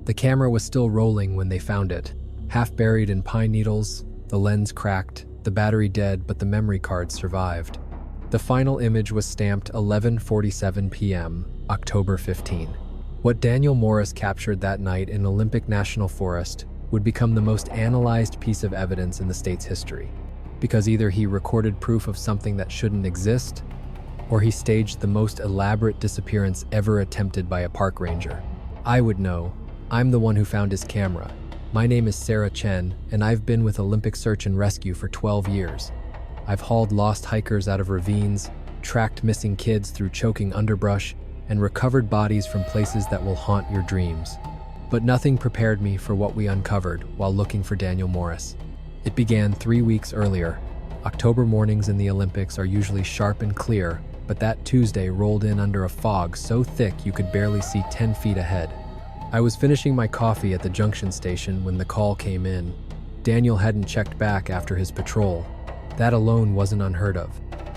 The camera was still rolling when they found it. Half buried in pine needles, the lens cracked, the battery dead, but the memory card survived. The final image was stamped 11:47 p.m., October 15. What Daniel Morris captured that night in Olympic National Forest would become the most analyzed piece of evidence in the state's history, because either he recorded proof of something that shouldn't exist, or he staged the most elaborate disappearance ever attempted by a park ranger. I would know. I'm the one who found his camera. My name is Sarah Chen, and I've been with Olympic Search and Rescue for 12 years. I've hauled lost hikers out of ravines, tracked missing kids through choking underbrush, and recovered bodies from places that will haunt your dreams. But nothing prepared me for what we uncovered while looking for Daniel Morris. It began 3 weeks earlier. October mornings in the Olympics are usually sharp and clear, but that Tuesday rolled in under a fog so thick you could barely see 10 feet ahead. I was finishing my coffee at the junction station when the call came in. Daniel hadn't checked back after his patrol. That alone wasn't unheard of.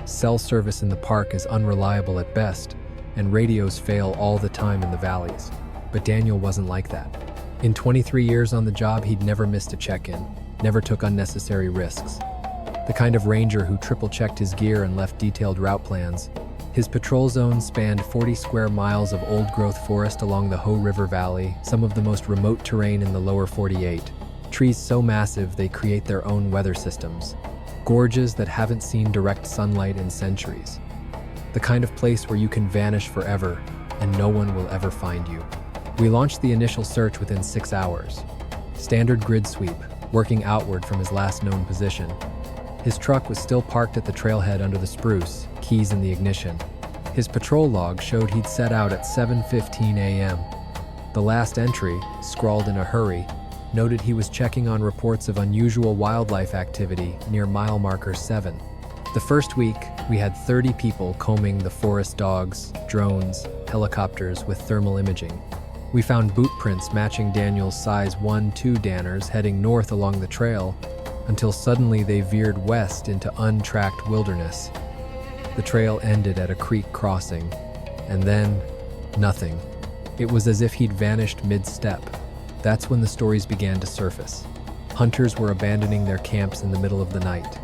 Cell service in the park is unreliable at best, and radios fail all the time in the valleys. But Daniel wasn't like that. In 23 years on the job, he'd never missed a check-in, never took unnecessary risks. The kind of ranger who triple-checked his gear and left detailed route plans. His patrol zone spanned 40 square miles of old-growth forest along the Ho River Valley, some of the most remote terrain in the lower 48. Trees so massive they create their own weather systems. Gorges that haven't seen direct sunlight in centuries. The kind of place where you can vanish forever and no one will ever find you. We launched the initial search within 6 hours. Standard grid sweep, working outward from his last known position. His truck was still parked at the trailhead under the spruce, keys in the ignition. His patrol log showed he'd set out at 7:15 a.m. The last entry, scrawled in a hurry, noted he was checking on reports of unusual wildlife activity near mile marker 7. The first week, we had 30 people combing the forest, dogs, drones, helicopters with thermal imaging. We found boot prints matching Daniel's size 1-2 danners heading north along the trail, until suddenly they veered west into untracked wilderness. The trail ended at a creek crossing, and then nothing. It was as if he'd vanished mid-step. That's when the stories began to surface. Hunters were abandoning their camps in the middle of the night.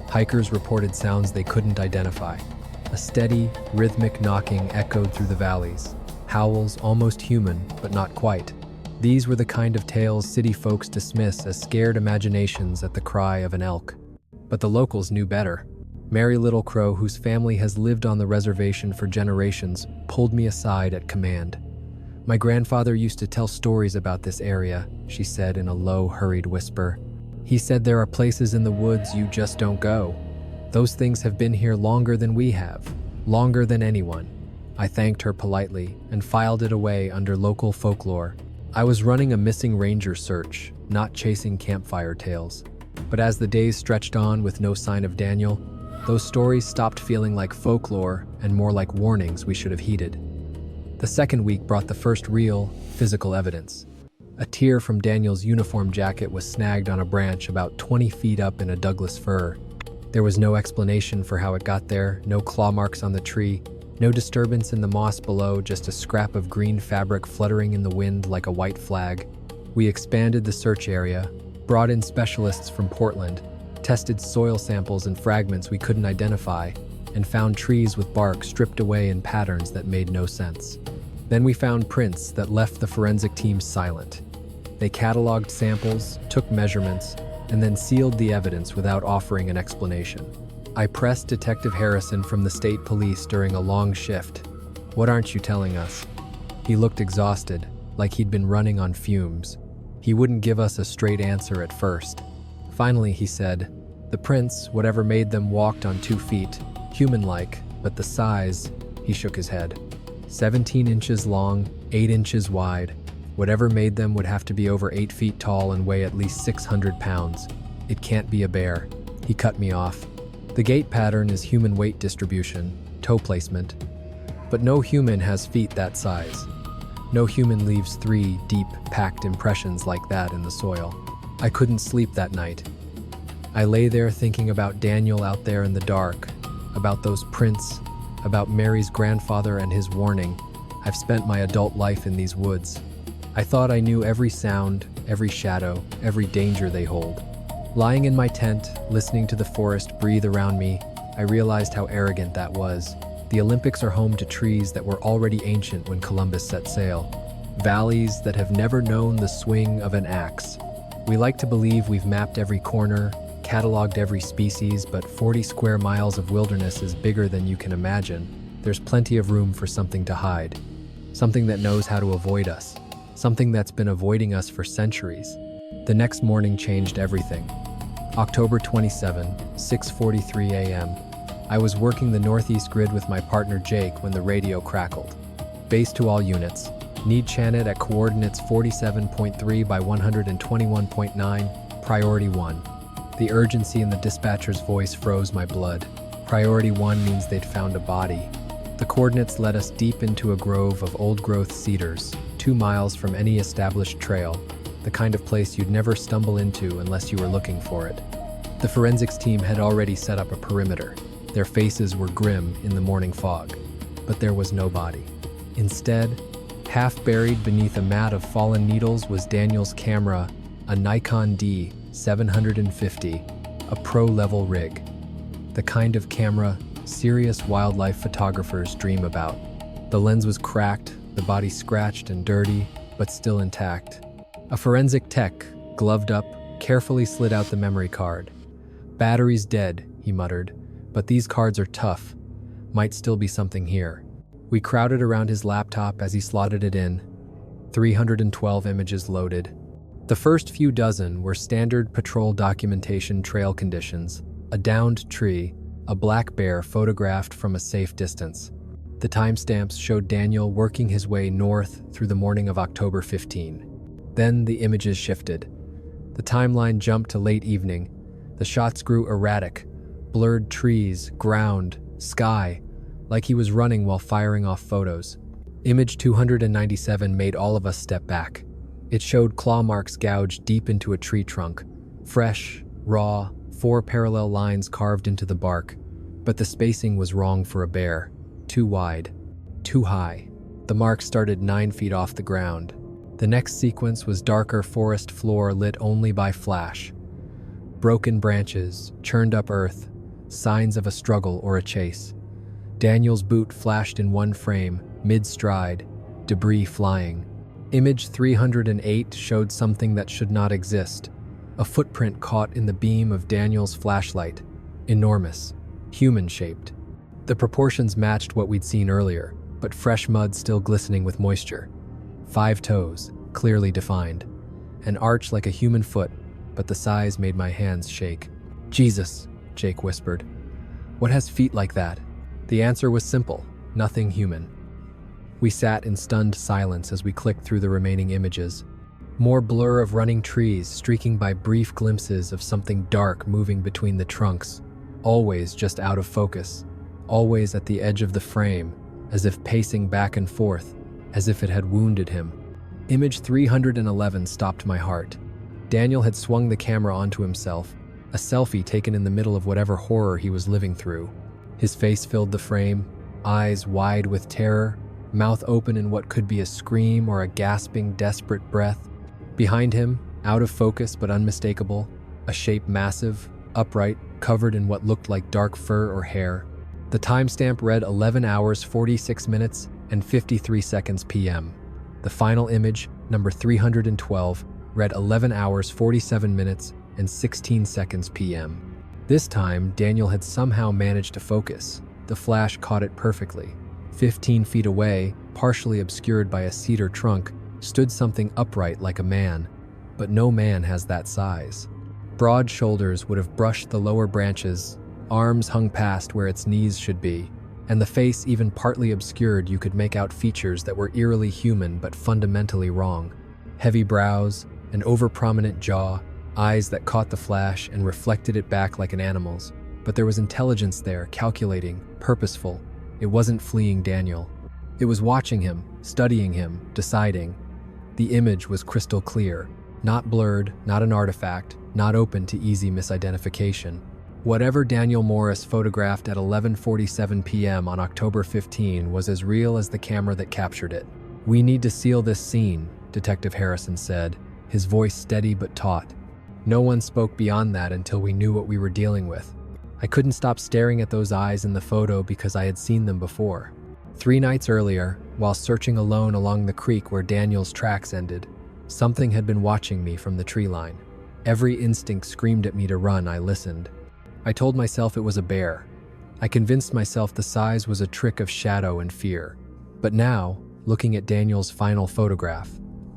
Hikers reported sounds they couldn't identify. A steady, rhythmic knocking echoed through the valleys. Howls almost human, but not quite. These were the kind of tales city folks dismiss as scared imaginations at the cry of an elk. But the locals knew better. Mary Little Crow, whose family has lived on the reservation for generations, pulled me aside at command. My grandfather used to tell stories about this area, she said in a low, hurried whisper. He said there are places in the woods you just don't go. Those things have been here longer than we have, longer than anyone. I thanked her politely and filed it away under local folklore. I was running a missing ranger search, not chasing campfire tales. But as the days stretched on with no sign of Daniel, those stories stopped feeling like folklore and more like warnings we should have heeded. The second week brought the first real, physical evidence. A tear from Daniel's uniform jacket was snagged on a branch about 20 feet up in a Douglas fir. There was no explanation for how it got there, no claw marks on the tree, no disturbance in the moss below, just a scrap of green fabric fluttering in the wind like a white flag. We expanded the search area, brought in specialists from Portland, tested soil samples and fragments we couldn't identify, and found trees with bark stripped away in patterns that made no sense. Then we found prints that left the forensic team silent. They cataloged samples, took measurements, and then sealed the evidence without offering an explanation. I pressed Detective Harrison from the state police during a long shift. "What aren't you telling us?" He looked exhausted, like he'd been running on fumes. He wouldn't give us a straight answer at first. Finally, he said, "The prints, whatever made them, walked on 2 feet, human-like, but the size," he shook his head. 17 inches long, 8 inches wide. Whatever made them would have to be over 8 feet tall and weigh at least 600 pounds. It can't be a bear. He cut me off. The gait pattern is human weight distribution, toe placement. But no human has feet that size. No human leaves 3 deep, packed impressions like that in the soil. I couldn't sleep that night. I lay there thinking about Daniel out there in the dark, about those prints, about Mary's grandfather and his warning. I've spent my adult life in these woods. I thought I knew every sound, every shadow, every danger they hold. Lying in my tent, listening to the forest breathe around me, I realized how arrogant that was. The Olympics are home to trees that were already ancient when Columbus set sail. Valleys that have never known the swing of an axe. We like to believe we've mapped every corner, cataloged every species, but 40 square miles of wilderness is bigger than you can imagine. There's plenty of room for something to hide. Something that knows how to avoid us. Something that's been avoiding us for centuries. The next morning changed everything. October 27, 6:43 a.m. I was working the northeast grid with my partner Jake when the radio crackled. Base to all units. Need Chanet at coordinates 47.3 by 121.9, priority 1. The urgency in the dispatcher's voice froze my blood. Priority 1 means they'd found a body. The coordinates led us deep into a grove of old-growth cedars, 2 miles from any established trail, the kind of place you'd never stumble into unless you were looking for it. The forensics team had already set up a perimeter. Their faces were grim in the morning fog, but there was no body. Instead, half buried beneath a mat of fallen needles was Daniel's camera, a Nikon D750, a pro-level rig. The kind of camera serious wildlife photographers dream about. The lens was cracked, the body scratched and dirty, but still intact. A forensic tech, gloved up, carefully slid out the memory card. "Battery's dead," he muttered, "but these cards are tough. Might still be something here." We crowded around his laptop as he slotted it in. 312 images loaded. The first few dozen were standard patrol documentation trail conditions, a downed tree, a black bear photographed from a safe distance. The timestamps showed Daniel working his way north through the morning of October 15. Then the images shifted. The timeline jumped to late evening. The shots grew erratic. Blurred trees, ground, sky, like he was running while firing off photos. Image 297 made all of us step back. It showed claw marks gouged deep into a tree trunk. Fresh, raw, 4 parallel lines carved into the bark. But the spacing was wrong for a bear. Too wide. Too high. The marks started 9 feet off the ground. The next sequence was darker forest floor lit only by flash. Broken branches, churned up earth, signs of a struggle or a chase. Daniel's boot flashed in one frame, mid-stride, debris flying. Image 308 showed something that should not exist. A footprint caught in the beam of Daniel's flashlight. Enormous. Human-shaped. The proportions matched what we'd seen earlier, but fresh mud still glistening with moisture. 5 toes, clearly defined. An arch like a human foot, but the size made my hands shake. "Jesus," Jake whispered. "What has feet like that?" The answer was simple: nothing human. We sat in stunned silence as we clicked through the remaining images. More blur of running trees streaking by brief glimpses of something dark moving between the trunks, always just out of focus, always at the edge of the frame, as if pacing back and forth, as if it had wounded him. Image 311 stopped my heart. Daniel had swung the camera onto himself, a selfie taken in the middle of whatever horror he was living through. His face filled the frame, eyes wide with terror, mouth open in what could be a scream or a gasping, desperate breath. Behind him, out of focus but unmistakable, a shape massive, upright, covered in what looked like dark fur or hair. The timestamp read 11 hours 46 minutes and 53 seconds p.m. The final image, number 312, read 11 hours 47 minutes and 16 seconds p.m. This time, Daniel had somehow managed to focus. The flash caught it perfectly. 15 feet away, partially obscured by a cedar trunk, stood something upright like a man, but no man has that size. Broad shoulders would have brushed the lower branches, arms hung past where its knees should be, and the face even partly obscured. You could make out features that were eerily human but fundamentally wrong. Heavy brows, an over-prominent jaw, eyes that caught the flash and reflected it back like an animal's. But there was intelligence there, calculating, purposeful. It wasn't fleeing Daniel. It was watching him, studying him, deciding. The image was crystal clear, not blurred, not an artifact, not open to easy misidentification. Whatever Daniel Morris photographed at 11:47 p.m. on October 15 was as real as the camera that captured it. "We need to seal this scene," Detective Harrison said, his voice steady but taut. No one spoke beyond that until we knew what we were dealing with. I couldn't stop staring at those eyes in the photo because I had seen them before. 3 nights earlier, while searching alone along the creek where Daniel's tracks ended, something had been watching me from the tree line. Every instinct screamed at me to run. I listened. I told myself it was a bear. I convinced myself the size was a trick of shadow and fear. But now, looking at Daniel's final photograph,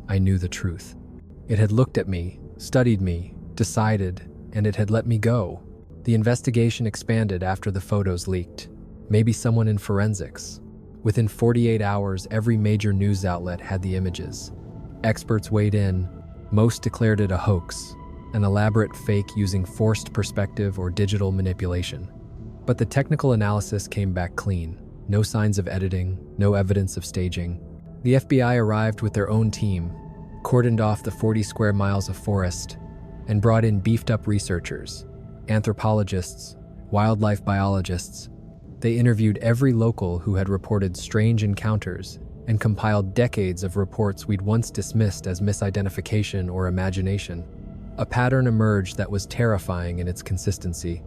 I knew the truth. It had looked at me, studied me, decided, and it had let me go. The investigation expanded after the photos leaked. Maybe someone in forensics. Within 48 hours, every major news outlet had the images. Experts weighed in. Most declared it a hoax, an elaborate fake using forced perspective or digital manipulation. But the technical analysis came back clean. No signs of editing, no evidence of staging. The FBI arrived with their own team, cordoned off the 40 square miles of forest, and brought in beefed-up researchers, anthropologists, wildlife biologists. They interviewed every local who had reported strange encounters and compiled decades of reports we'd once dismissed as misidentification or imagination. A pattern emerged that was terrifying in its consistency.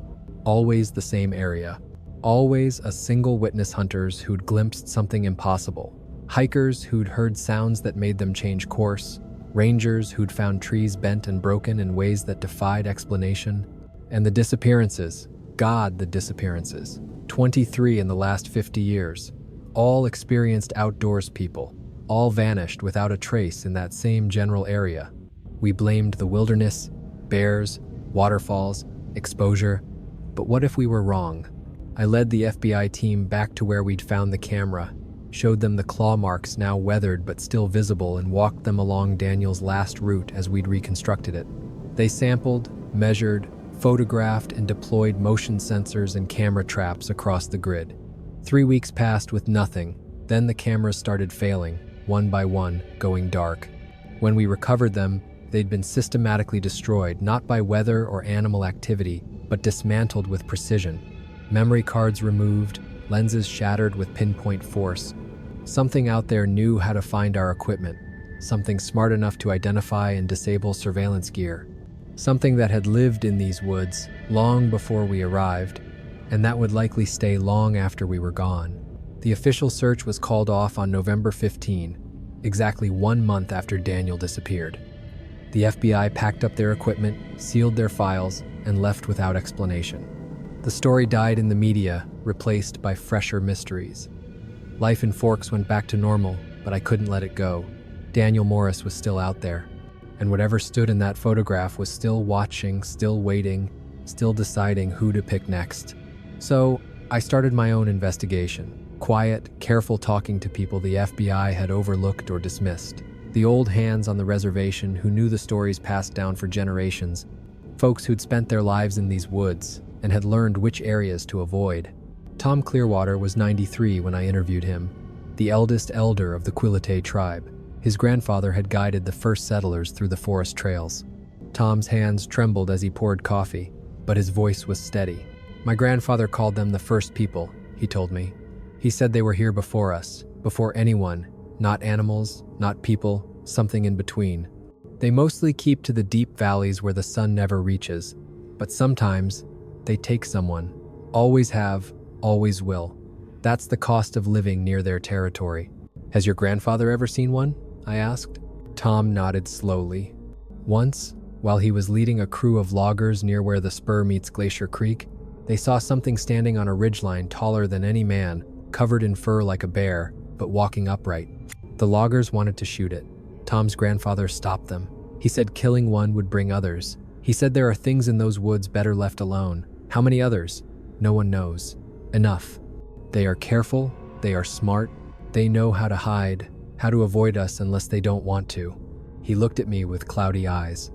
Always the same area. Always a single witness: hunters who'd glimpsed something impossible, hikers who'd heard sounds that made them change course, rangers who'd found trees bent and broken in ways that defied explanation, and the disappearances. God, the disappearances. 23 in the last 50 years. All experienced outdoors people. All vanished without a trace in that same general area. We blamed the wilderness, bears, waterfalls, exposure. But what if we were wrong? I led the FBI team back to where we'd found the camera, showed them the claw marks now weathered but still visible, and walked them along Daniel's last route as we'd reconstructed it. They sampled, measured, photographed, and deployed motion sensors and camera traps across the grid. 3 weeks passed with nothing. Then the cameras started failing, one by one, going dark. When we recovered them, they'd been systematically destroyed, not by weather or animal activity, but dismantled with precision. Memory cards removed, lenses shattered with pinpoint force. Something out there knew how to find our equipment, something smart enough to identify and disable surveillance gear, something that had lived in these woods long before we arrived, and that would likely stay long after we were gone. The official search was called off on November 15, exactly 1 month after Daniel disappeared. The FBI packed up their equipment, sealed their files, and left without explanation. The story died in the media, replaced by fresher mysteries. Life in Forks went back to normal, but I couldn't let it go. Daniel Morris was still out there, and whatever stood in that photograph was still watching, still waiting, still deciding who to pick next. So I started my own investigation. Quiet, careful talking to people the FBI had overlooked or dismissed. The old hands on the reservation who knew the stories passed down for generations. Folks who'd spent their lives in these woods and had learned which areas to avoid. Tom Clearwater was 93 when I interviewed him, the eldest elder of the Quileute tribe. His grandfather had guided the first settlers through the forest trails. Tom's hands trembled as he poured coffee, but his voice was steady. My grandfather called them the first people, he told me. He said they were here before us, before anyone, not animals, not people, something in between. They mostly keep to the deep valleys where the sun never reaches, but sometimes they take someone. Always have, always will. That's the cost of living near their territory. Has your grandfather ever seen one? I asked. Tom nodded slowly. Once, while he was leading a crew of loggers near where the spur meets Glacier Creek, they saw something standing on a ridgeline taller than any man, covered in fur like a bear, but walking upright. The loggers wanted to shoot it. Tom's grandfather stopped them. He said killing one would bring others. He said there are things in those woods better left alone. How many others? No one knows. Enough. They are careful, they are smart, they know how to hide, how to avoid us unless they don't want to. He looked at me with cloudy eyes.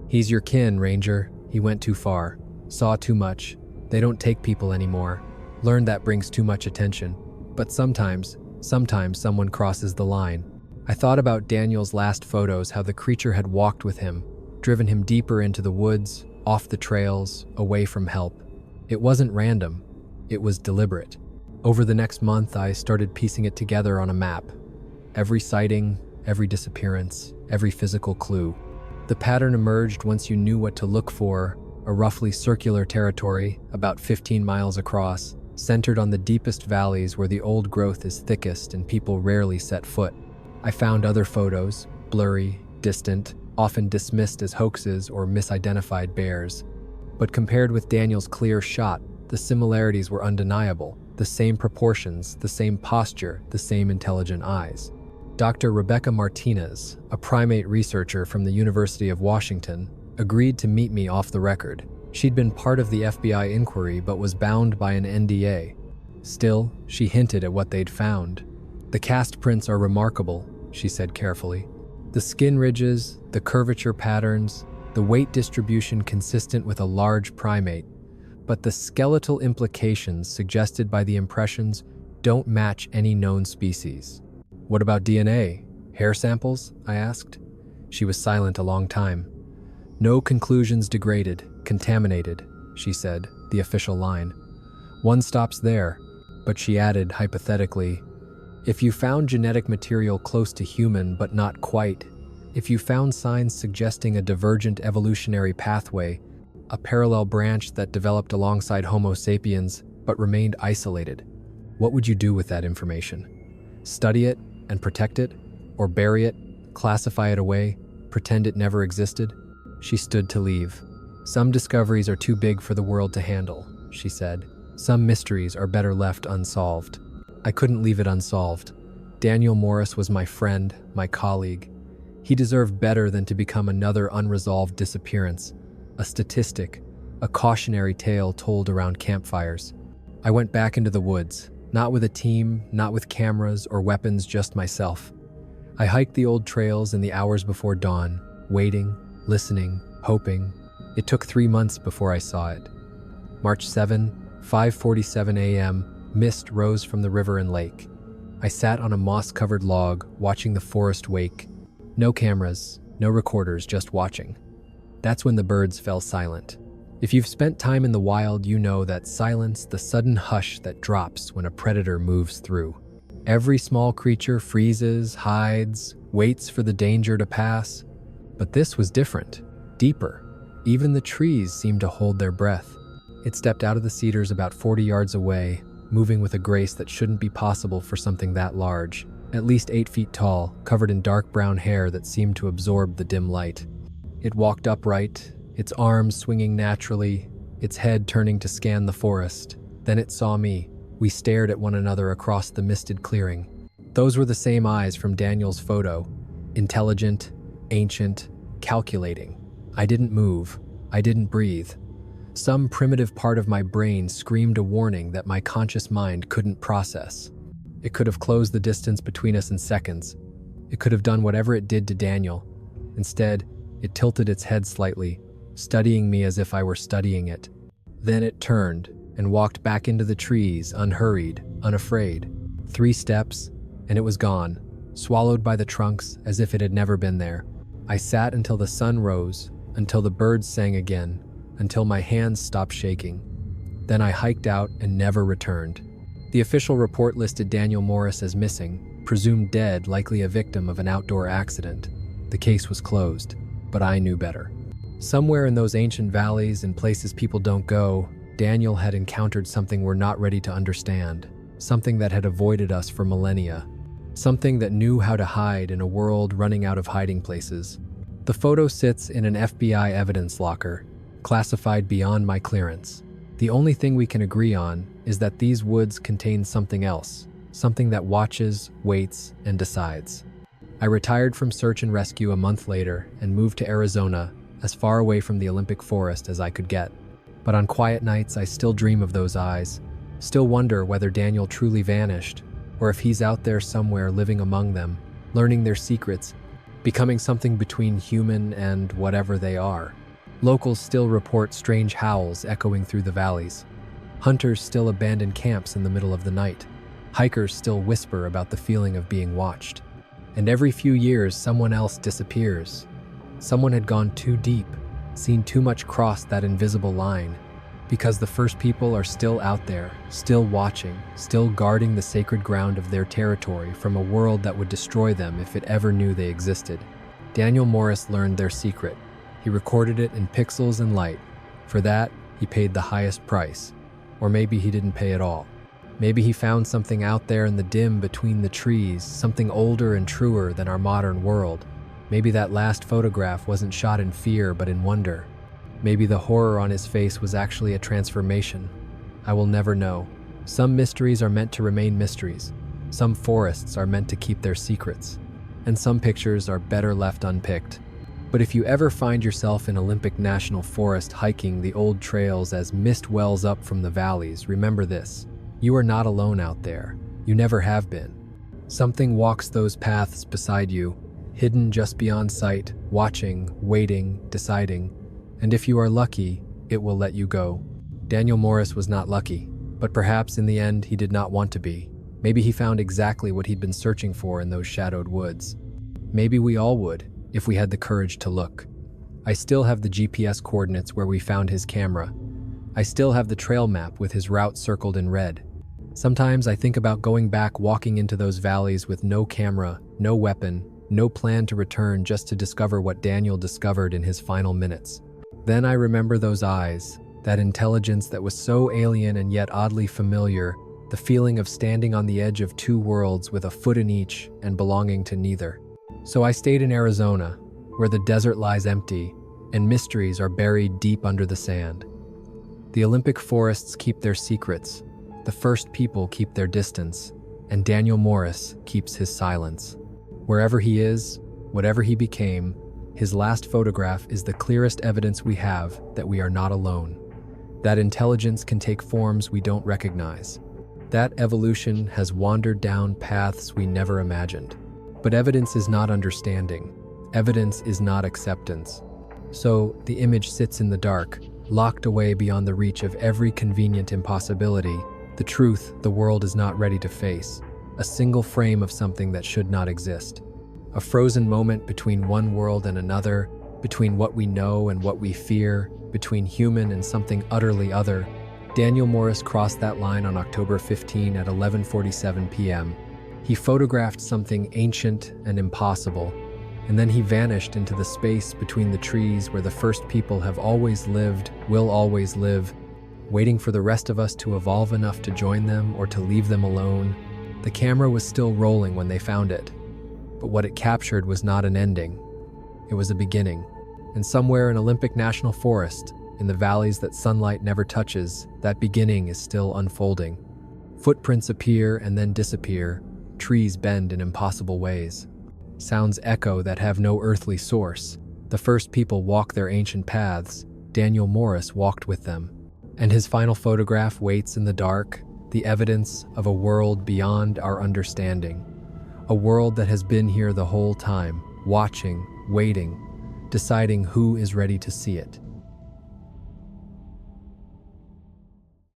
He's your kin, Ranger. He went too far, saw too much. They don't take people anymore. Learned that brings too much attention. But sometimes someone crosses the line. I thought about Daniel's last photos, how the creature had walked with him, driven him deeper into the woods, off the trails, away from help. It wasn't random. It was deliberate. Over the next month, I started piecing it together on a map. Every sighting, every disappearance, every physical clue. The pattern emerged once you knew what to look for: a roughly circular territory, about 15 miles across, centered on the deepest valleys where the old growth is thickest and people rarely set foot. I found other photos, blurry, distant, often dismissed as hoaxes or misidentified bears. But compared with Daniel's clear shot, the similarities were undeniable. The same proportions, the same posture, the same intelligent eyes. Dr. Rebecca Martinez, a primate researcher from the University of Washington, agreed to meet me off the record. She'd been part of the FBI inquiry but was bound by an NDA. Still, she hinted at what they'd found. "The cast prints are remarkable," she said carefully. "The skin ridges, the curvature patterns, the weight distribution consistent with a large primate. But the skeletal implications suggested by the impressions don't match any known species." "What about DNA? Hair samples?" I asked. She was silent a long time. "No conclusions degraded, contaminated," she said, the official line. "One stops there," but she added hypothetically, "If you found genetic material close to human but not quite, if you found signs suggesting a divergent evolutionary pathway, a parallel branch that developed alongside Homo sapiens but remained isolated, what would you do with that information? Study it and protect it? Or bury it, classify it away, pretend it never existed?" She stood to leave. "Some discoveries are too big for the world to handle," she said. "Some mysteries are better left unsolved." I couldn't leave it unsolved. Daniel Morris was my friend, my colleague. He deserved better than to become another unresolved disappearance, a statistic, a cautionary tale told around campfires. I went back into the woods, not with a team, not with cameras or weapons, just myself. I hiked the old trails in the hours before dawn, waiting, listening, hoping. It took 3 months before I saw it. March 7, 5:47 a.m., mist rose from the river and lake. I sat on a moss-covered log, watching the forest wake. No cameras, no recorders, just watching. That's when the birds fell silent. If you've spent time in the wild, you know that silence, the sudden hush that drops when a predator moves through. Every small creature freezes, hides, waits for the danger to pass. But this was different, deeper. Even the trees seemed to hold their breath. It stepped out of the cedars about 40 yards away, moving with a grace that shouldn't be possible for something that large. At least 8 feet tall, covered in dark brown hair that seemed to absorb the dim light. It walked upright, its arms swinging naturally, its head turning to scan the forest. Then it saw me. We stared at one another across the misted clearing. Those were the same eyes from Daniel's photo. Intelligent, ancient, calculating. I didn't move. I didn't breathe. Some primitive part of my brain screamed a warning that my conscious mind couldn't process. It could have closed the distance between us in seconds. It could have done whatever it did to Daniel. Instead, it tilted its head slightly, studying me as if I were studying it. Then it turned and walked back into the trees, unhurried, unafraid. 3 steps, and it was gone, swallowed by the trunks as if it had never been there. I sat until the sun rose, until the birds sang again, until my hands stopped shaking. Then I hiked out and never returned. The official report listed Daniel Morris as missing, presumed dead, likely a victim of an outdoor accident. The case was closed, but I knew better. Somewhere in those ancient valleys and places people don't go, Daniel had encountered something we're not ready to understand, something that had avoided us for millennia, something that knew how to hide in a world running out of hiding places. The photo sits in an FBI evidence locker, classified beyond my clearance. The only thing we can agree on is that these woods contain something else, something that watches, waits, and decides. I retired from search and rescue a month later and moved to Arizona, as far away from the Olympic forest as I could get. But on quiet nights, I still dream of those eyes, still wonder whether Daniel truly vanished, or if he's out there somewhere living among them, learning their secrets, becoming something between human and whatever they are. Locals still report strange howls echoing through the valleys. Hunters still abandon camps in the middle of the night. Hikers still whisper about the feeling of being watched. And every few years, someone else disappears. Someone had gone too deep, seen too much cross that invisible line. Because the first people are still out there, still watching, still guarding the sacred ground of their territory from a world that would destroy them if it ever knew they existed. Daniel Morris learned their secret. He recorded it in pixels and light. For that, he paid the highest price. Or maybe he didn't pay at all. Maybe he found something out there in the dim between the trees, something older and truer than our modern world. Maybe that last photograph wasn't shot in fear but in wonder. Maybe the horror on his face was actually a transformation. I will never know. Some mysteries are meant to remain mysteries. Some forests are meant to keep their secrets. And some pictures are better left unpicked. But if you ever find yourself in Olympic National Forest hiking the old trails as mist wells up from the valleys, remember this. You are not alone out there. You never have been. Something walks those paths beside you, hidden just beyond sight, watching, waiting, deciding. And if you are lucky, it will let you go. Daniel Morris was not lucky, but perhaps in the end he did not want to be. Maybe he found exactly what he'd been searching for in those shadowed woods. Maybe we all would, if we had the courage to look. I still have the GPS coordinates where we found his camera. I still have the trail map with his route circled in red. Sometimes I think about going back walking into those valleys with no camera, no weapon, no plan to return, just to discover what Daniel discovered in his final minutes. Then I remember those eyes, that intelligence that was so alien and yet oddly familiar, the feeling of standing on the edge of two worlds with a foot in each and belonging to neither. So I stayed in Arizona, where the desert lies empty and mysteries are buried deep under the sand. The Olympic forests keep their secrets, the first people keep their distance, and Daniel Morris keeps his silence. Wherever he is, whatever he became, his last photograph is the clearest evidence we have that we are not alone. That intelligence can take forms we don't recognize. That evolution has wandered down paths we never imagined. But evidence is not understanding. Evidence is not acceptance. So the image sits in the dark, locked away beyond the reach of every convenient impossibility, the truth the world is not ready to face, a single frame of something that should not exist. A frozen moment between one world and another, between what we know and what we fear, between human and something utterly other. Daniel Morris crossed that line on October 15 at 11:47 p.m. He photographed something ancient and impossible, and then he vanished into the space between the trees where the first people have always lived, will always live, waiting for the rest of us to evolve enough to join them or to leave them alone. The camera was still rolling when they found it. But what it captured was not an ending. It was a beginning. And somewhere in Olympic National Forest, in the valleys that sunlight never touches, that beginning is still unfolding. Footprints appear and then disappear. Trees bend in impossible ways. Sounds echo that have no earthly source. The first people walk their ancient paths. Daniel Morris walked with them. And his final photograph waits in the dark, the evidence of a world beyond our understanding. A world that has been here the whole time, watching, waiting, deciding who is ready to see it.